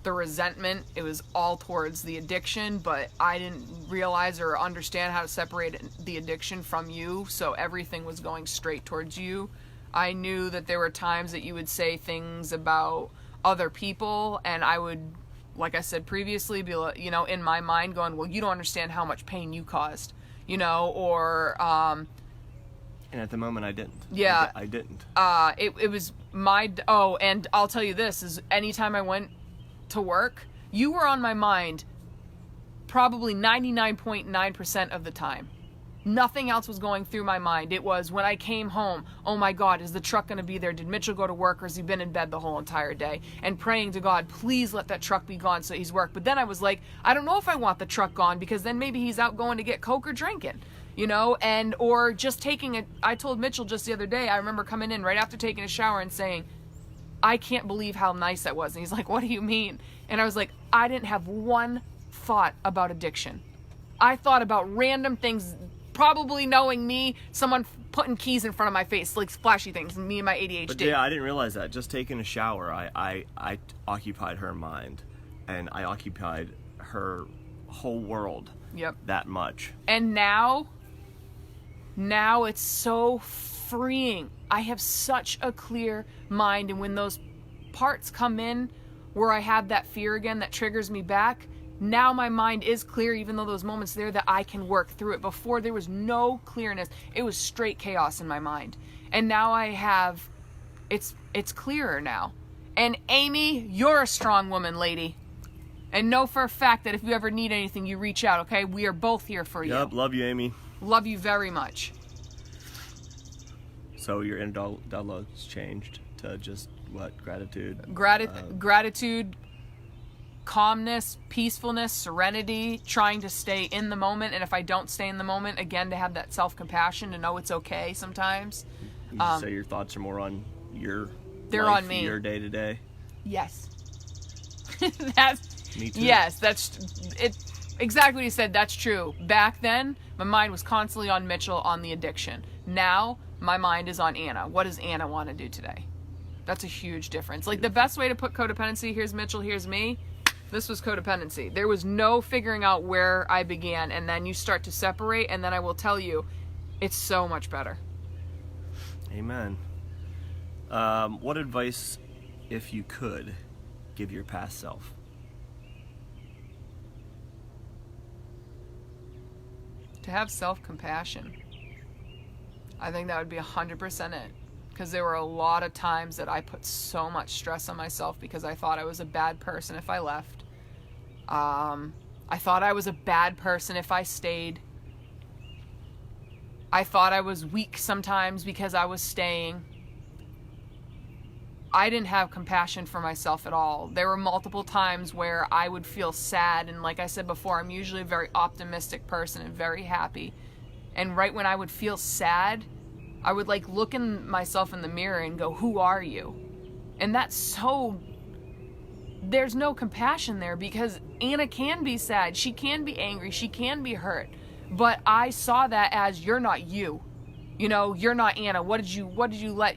the resentment. It was all towards the addiction, but I didn't realize or understand how to separate the addiction from you, so everything was going straight towards you. I knew that there were times that you would say things about other people, and I would, like I said previously, be, you know, in my mind going, well, you don't understand how much pain you caused, you know, or and at the moment I didn't. Yeah. I didn't. It was my, and I'll tell you this, is anytime I went to work, you were on my mind probably 99.9% of the time. Nothing else was going through my mind. It was when I came home, oh my God, is the truck going to be there? Did Mitchell go to work, or has he been in bed the whole entire day? And praying to God, please let that truck be gone so he's worked. But then I was like, I don't know if I want the truck gone, because then maybe he's out going to get Coke or drinking. You know, and or just taking it. I told Mitchell just the other day, I remember coming in right after taking a shower and saying, I can't believe how nice that was. And he's like, what do you mean? And I was like, I didn't have one thought about addiction. I thought about random things, probably knowing me, someone putting keys in front of my face, like flashy things, me and my ADHD. But yeah, I didn't realize that. Just taking a shower, I occupied her mind, and I occupied her whole world. Yep. That much. And now it's so freeing. I have such a clear mind, and when those parts come in where I have that fear again that triggers me back, now my mind is clear, even though those moments there that I can work through it. Before, there was no clearness. It was straight chaos in my mind. And now I have, it's clearer now. And Amy, you're a strong woman, lady. And know for a fact that if you ever need anything, you reach out, okay? We are both here for you. Yep, love you, Amy. Love you very much. So your inner dialogue's changed to just what? Gratitude? Gratitude, calmness, peacefulness, serenity, trying to stay in the moment. And if I don't stay in the moment, again, to have that self-compassion, to know it's okay sometimes. You say your thoughts are more on your they're life, on me. Your day-to-day? Yes. Me too. Yes, that's it. Exactly what you said. That's true. Back then, my mind was constantly on Mitchell, on the addiction. Now, my mind is on Anna. What does Anna want to do today? That's a huge difference. Like, the best way to put codependency, here's Mitchell, here's me, this was codependency. There was no figuring out where I began, and then you start to separate, and then I will tell you, it's so much better. Amen. What advice, if you could, give your past self? To have self-compassion. I think that would be 100% it. Because there were a lot of times that I put so much stress on myself because I thought I was a bad person if I left. I thought I was a bad person if I stayed. I thought I was weak sometimes because I was staying. I didn't have compassion for myself at all. There were multiple times where I would feel sad, and like I said before, I'm usually a very optimistic person and very happy. And right when I would feel sad, I would like look in myself in the mirror and go, who are you? And that's so, there's no compassion there, because Anna can be sad, she can be angry, she can be hurt. But I saw that as, you're not you. You know, you're not Anna. What did you let...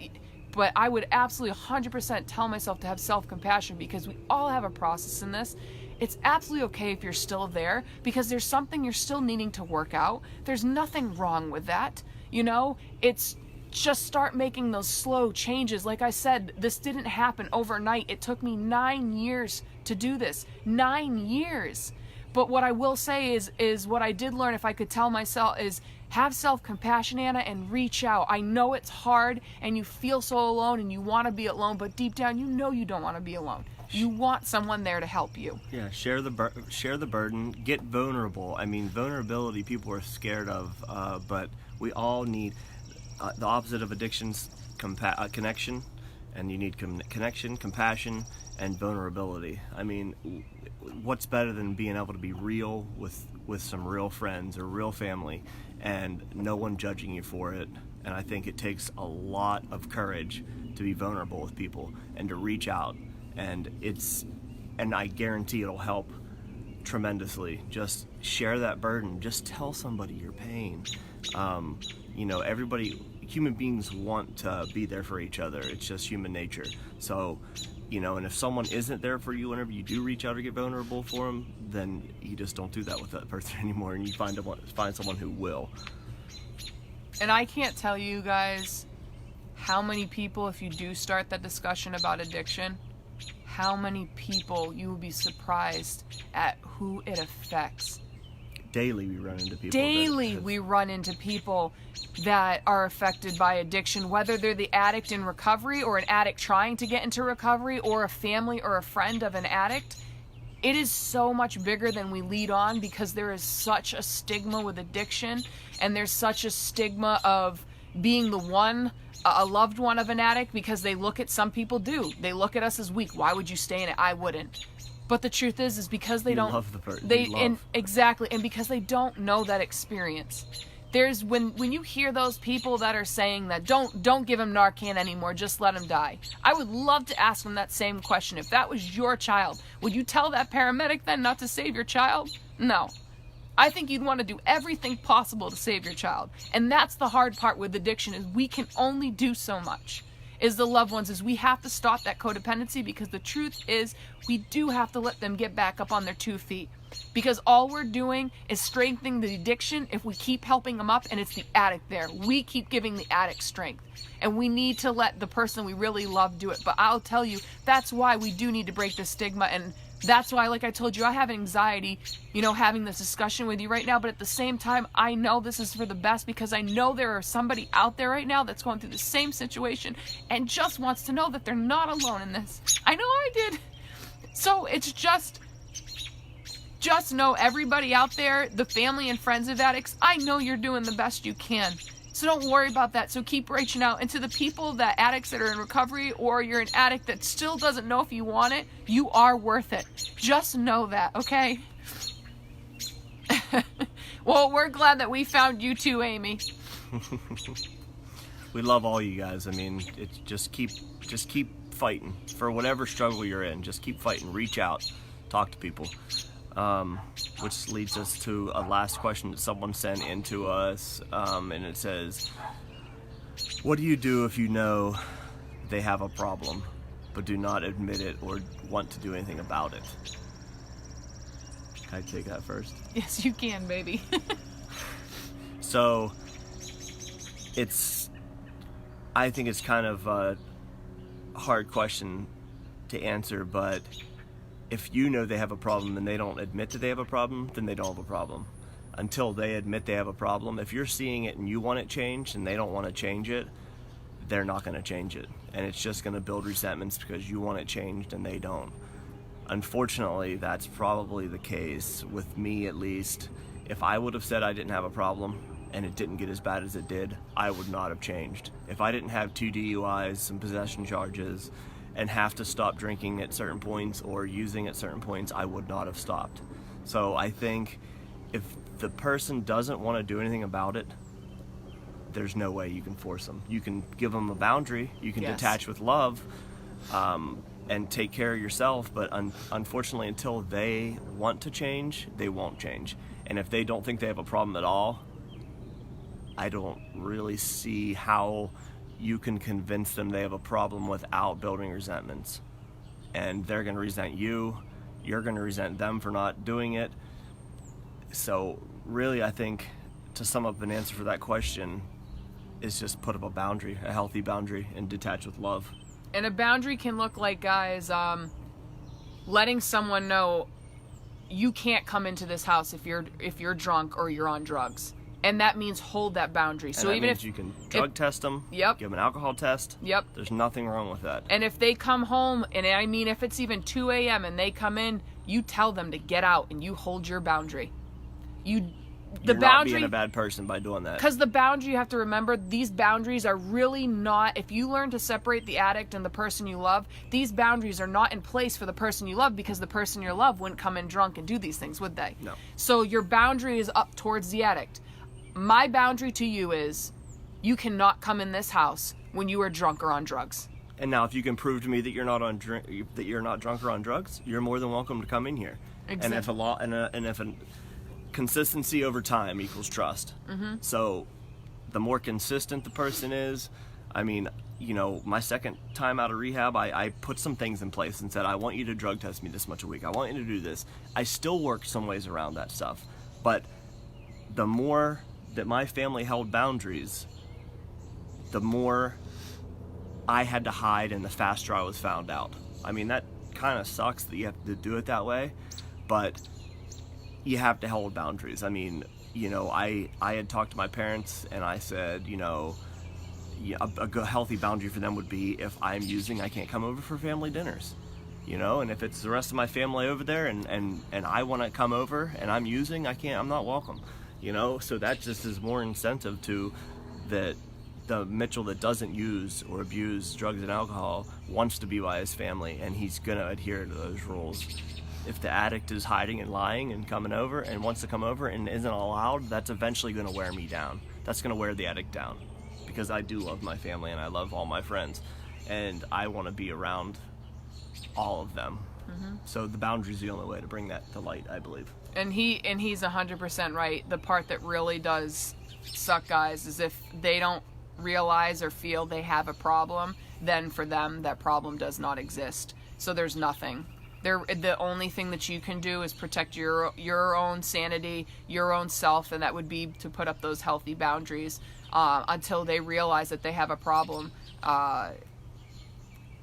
But I would absolutely 100% tell myself to have self-compassion, because we all have a process in this. It's absolutely okay if you're still there, because there's something you're still needing to work out. There's nothing wrong with that. You know, it's just start making those slow changes. Like I said, this didn't happen overnight. It took me 9 years to do this. 9 years. But what I will say is what I did learn, if I could tell myself, is have self-compassion, Anna, and reach out. I know it's hard and you feel so alone and you want to be alone, but deep down you know you don't want to be alone. You want someone there to help you. Yeah, share the burden, get vulnerable. I mean, vulnerability people are scared of, but we all need the opposite of addictions, connection, and you need connection, compassion, and vulnerability. I mean, what's better than being able to be real with some real friends or real family and no one judging you for it? And I think it takes a lot of courage to be vulnerable with people and to reach out, and I guarantee it'll help tremendously. Just share that burden. Just tell somebody your pain. Human beings want to be there for each other. It's just human nature. So, and if someone isn't there for you whenever you do reach out or get vulnerable for them, then you just don't do that with that person anymore, and you find someone who will. And I can't tell you guys how many people, if you do start that discussion about addiction, how many people you will be surprised at who it affects. Daily we run into people. We run into people that are affected by addiction, whether they're the addict in recovery or an addict trying to get into recovery or a family or a friend of an addict. It is so much bigger than we lead on, because there is such a stigma with addiction, and there's such a stigma of being a loved one of an addict, because they look at, some people do, they look at us as weak. Why would you stay in it? I wouldn't. But the truth is because they don't love the person. Exactly, and because they don't know that experience. There's when you hear those people that are saying that don't give him Narcan anymore, just let him die. I would love to ask them that same question. If that was your child, would you tell that paramedic then not to save your child? No. I think you'd want to do everything possible to save your child. And that's the hard part with addiction, is we can only do so much. Is the loved ones, is we have to stop that codependency, because the truth is we do have to let them get back up on their 2 feet, because all we're doing is strengthening the addiction if we keep helping them up, and it's the addict there. We keep giving the addict strength, and we need to let the person we really love do it. But I'll tell you, that's why we do need to break the stigma, and that's why, like I told you, I have anxiety, having this discussion with you right now. But at the same time, I know this is for the best, because I know there are somebody out there right now that's going through the same situation and just wants to know that they're not alone in this. I know I did. So it's just know, everybody out there, the family and friends of addicts, I know you're doing the best you can. So don't worry about that. So keep reaching out. And to the people, addicts that are in recovery, or you're an addict that still doesn't know if you want it, you are worth it. Just know that, okay? Well, we're glad that we found you too, Amy. We love all you guys. I mean, it's just keep fighting for whatever struggle you're in. Just keep fighting. Reach out. Talk to people. Which leads us to a last question that someone sent in to us, and it says, what do you do if you know they have a problem but do not admit it or want to do anything about it? Can I take that first? Yes, you can, baby. So I think it's kind of a hard question to answer, but if you know they have a problem and they don't admit that they have a problem, then they don't have a problem. Until they admit they have a problem, if you're seeing it and you want it changed and they don't want to change it, they're not going to change it. And it's just going to build resentments because you want it changed and they don't. Unfortunately, that's probably the case with me, at least. If I would have said I didn't have a problem and it didn't get as bad as it did, I would not have changed. If I didn't have 2 DUIs, some possession charges, and have to stop drinking at certain points or using at certain points, I would not have stopped. So I think if the person doesn't want to do anything about it, there's no way you can force them. You can give them a boundary, you can detach with love, and take care of yourself, but unfortunately, until they want to change, they won't change. And if they don't think they have a problem at all, I don't really see how you can convince them they have a problem without building resentments. And they're going to resent you, you're going to resent them for not doing it. So really, I think, to sum up an answer for that question, is just put up a boundary, a healthy boundary, and detach with love. And a boundary can look like, guys, letting someone know you can't come into this house if you're drunk or you're on drugs. And that means hold that boundary. So and that even means if you can drug test them, yep, give them an alcohol test. Yep. There's nothing wrong with that. And if they come home, and I mean if it's even 2 a.m. and they come in, you tell them to get out and you hold your boundary. You're not being a bad person by doing that. Because the boundary, you have to remember, these boundaries are really not, if you learn to separate the addict and the person you love, these boundaries are not in place for the person you love, because the person you love wouldn't come in drunk and do these things, would they? No. So your boundary is up towards the addict. My boundary to you is, you cannot come in this house when you are drunk or on drugs. And now, if you can prove to me that you're not drunk or on drugs, you're more than welcome to come in here. Exactly. And if consistency over time equals trust. Mm-hmm. So, the more consistent the person is, I mean, you know, my second time out of rehab, I put some things in place and said, I want you to drug test me this much a week. I want you to do this. I still worked some ways around that stuff, but the more that my family held boundaries, the more I had to hide and the faster I was found out. I mean, that kind of sucks that you have to do it that way, but you have to hold boundaries. I mean, you know, I had talked to my parents and I said, you know, a good healthy boundary for them would be, if I'm using, I can't come over for family dinners, you know, and if it's the rest of my family over there and I want to come over and I'm using, I'm not welcome. You know, so that just is more incentive to that the Mitchell that doesn't use or abuse drugs and alcohol wants to be by his family, and he's going to adhere to those rules. If the addict is hiding and lying and coming over and wants to come over and isn't allowed, that's eventually going to wear me down. That's going to wear the addict down, because I do love my family and I love all my friends, and I want to be around all of them. Mm-hmm. So the boundary is the only way to bring that to light, I believe. And he's 100% right. The part that really does suck, guys, is if they don't realize or feel they have a problem, then for them that problem does not exist. So there's nothing. The only thing that you can do is protect your own sanity, your own self, and that would be to put up those healthy boundaries until they realize that they have a problem.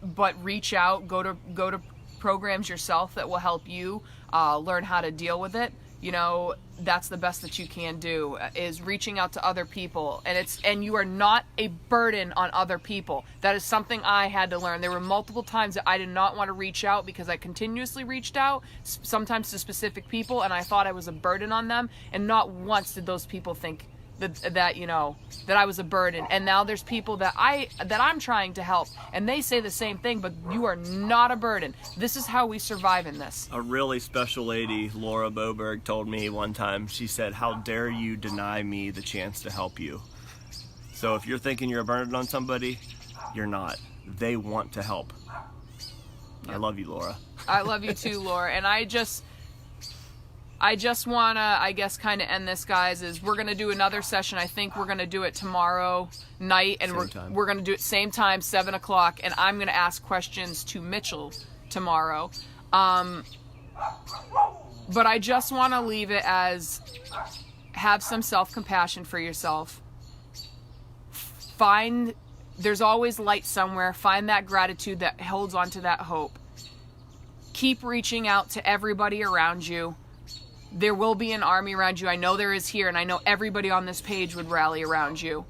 But reach out, go to programs yourself that will help you learn how to deal with it. You know, that's the best that you can do, is reaching out to other people, and you are not a burden on other people. That is something I had to learn. There were multiple times that I did not want to reach out because I continuously reached out, sometimes to specific people, and I thought I was a burden on them, and not once did those people think that you know, that I was a burden. And now there's people that I'm trying to help, and they say the same thing, but you are not a burden. This is how we survive in this. A really special lady, Laura Boberg, told me one time, she said, "How dare you deny me the chance to help you?" So if you're thinking you're a burden on somebody, you're not. They want to help. Yep. I love you, Laura. I love you too, Laura. And I just want to, I guess, kind of end this, guys, is we're going to do another session. I think we're going to do it tomorrow night, and we're going to do it same time, 7 o'clock, and I'm going to ask questions to Mitchell tomorrow. But I just want to leave it as, have some self-compassion for yourself. There's always light somewhere. Find that gratitude that holds on to that hope. Keep reaching out to everybody around you. There will be an army around you. I know there is here, and I know everybody on this page would rally around you.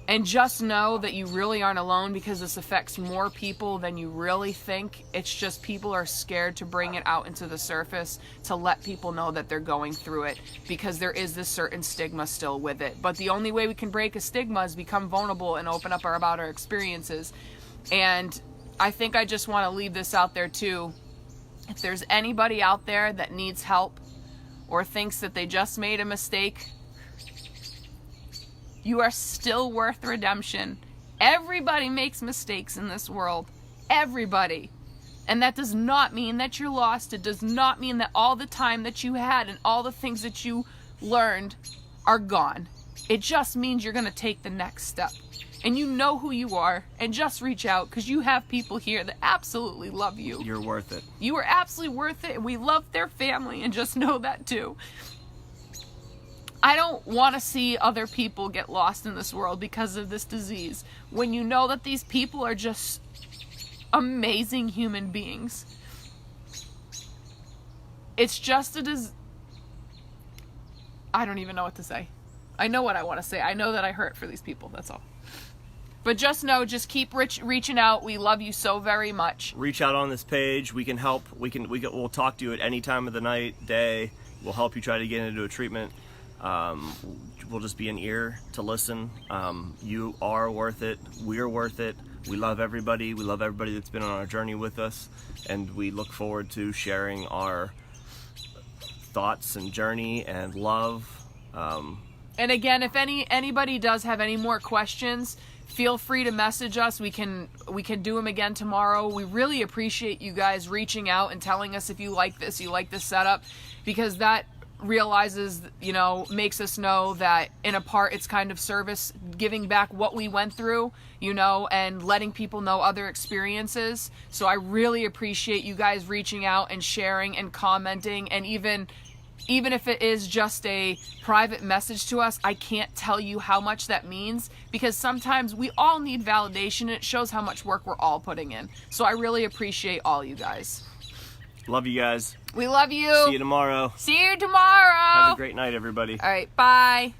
And just know that you really aren't alone, because this affects more people than you really think. It's just people are scared to bring it out into the surface, to let people know that they're going through it, because there is this certain stigma still with it. But the only way we can break a stigma is become vulnerable and open up about our experiences. And I think I just want to leave this out there too. If there's anybody out there that needs help, or thinks that they just made a mistake, you are still worth redemption. Everybody makes mistakes in this world. Everybody. And that does not mean that you're lost. It does not mean that all the time that you had and all the things that you learned are gone. It just means you're going to take the next step. And you know who you are, and just reach out, because you have people here that absolutely love you. You're worth it. You are absolutely worth it, and we love their family, and just know that too. I don't want to see other people get lost in this world because of this disease. When you know that these people are just amazing human beings. It's just I don't even know what to say. I know what I want to say. I know that I hurt for these people. That's all. But just know, just keep reaching out. We love you so very much. Reach out on this page. We can help. We'll talk to you at any time of the night, day. We'll help you try to get into a treatment. We'll just be an ear to listen. You are worth it. We're worth it. We love everybody. We love everybody that's been on our journey with us, and we look forward to sharing our thoughts and journey and love. And again, if anybody does have any more questions, feel free to message us. We can do them again tomorrow. We really appreciate you guys reaching out and telling us if you like this setup, because that realizes, makes us know that in a part it's kind of service, giving back what we went through, and letting people know other experiences. So I really appreciate you guys reaching out and sharing and commenting, and even if it is just a private message to us, I can't tell you how much that means, because sometimes we all need validation. It shows how much work we're all putting in. So I really appreciate all you guys. Love you guys. We love you. See you tomorrow. See you tomorrow. Have a great night, everybody. All right, bye.